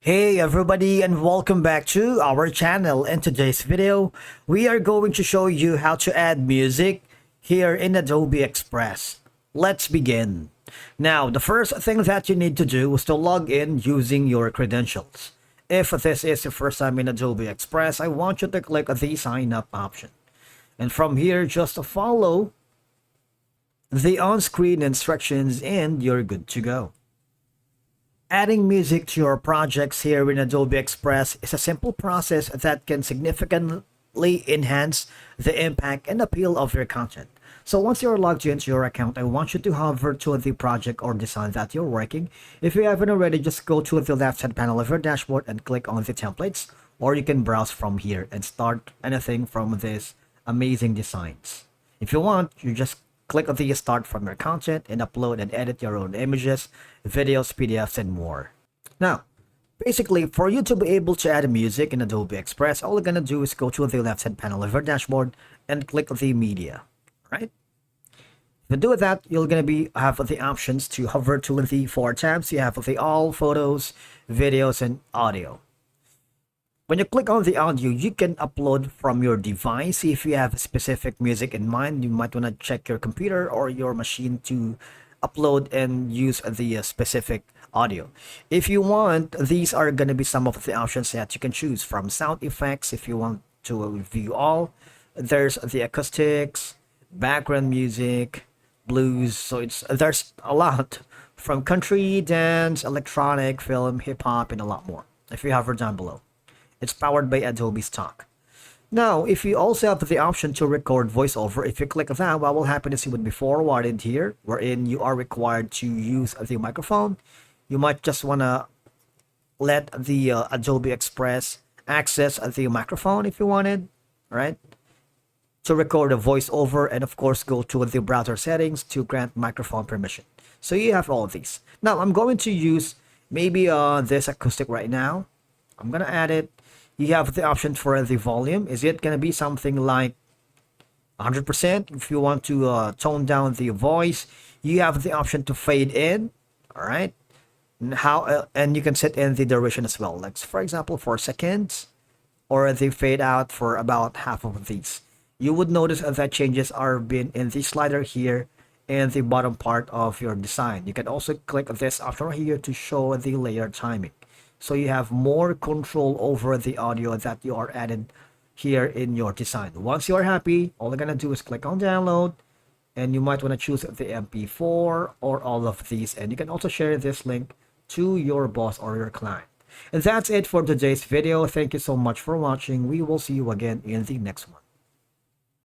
Hey everybody, and welcome back to our channel. In today's video, we are going to show you how to add music here in Adobe Express. Let's begin. Now, the first thing that you need to do is to log in using your credentials. If this is your first time in Adobe Express, I want you to click the sign up option. And from here, just follow the on-screen instructions and you're good to go. Adding music to your projects here in Adobe Express is a simple process that can significantly enhance the impact and appeal of your content. So once you're logged into your account, I want you to hover to the project or design that you're working. If you haven't already, just go to the left side panel of your dashboard and click on the templates, or you can browse from here and start anything from these amazing designs. If you want, you just click on the start from your content and upload and edit your own images, videos, PDFs, and more. Now, basically, for you to be able to add music in Adobe Express, all you're going to do is go to the left side panel of your dashboard and click the media, right? If you do that, you're going to have the options to hover to the four tabs. You have the all, photos, videos, and audio. When you click on the audio, you can upload from your device. If you have specific music in mind, you might want to check your computer or your machine to upload and use the specific audio. If you want, these are going to be some of the options that you can choose from. Sound effects, if you want to view all. There's the acoustics, background music, blues. So there's a lot from country, dance, electronic, film, hip-hop, and a lot more. If you hover down below. It's powered by Adobe Stock. Now, if you also have the option to record voiceover, if you click that, what will happen is you would be forwarded here, wherein you are required to use the microphone. You might just want to let the Adobe Express access the microphone if you wanted, right? To record a voiceover, and of course, go to the browser settings to grant microphone permission. So you have all of these. Now, I'm going to use maybe this acoustic right now. I'm going to add it. You have the option for the volume. Is it going to be something like 100%? If you want to tone down the voice, you have the option to fade in. All right. And you can set in the duration as well. Like, for example, 4 seconds, or the fade out for about half of these. You would notice that changes are being in the slider here in the bottom part of your design. You can also click this option right here to show the layer timing. So you have more control over the audio that you are added here in your design. Once you are happy, all you're gonna do is click on download, and you might want to choose the MP4 or all of these. And you can also share this link to your boss or your client. And that's it for today's video. Thank you so much for watching. We will see you again in the next one.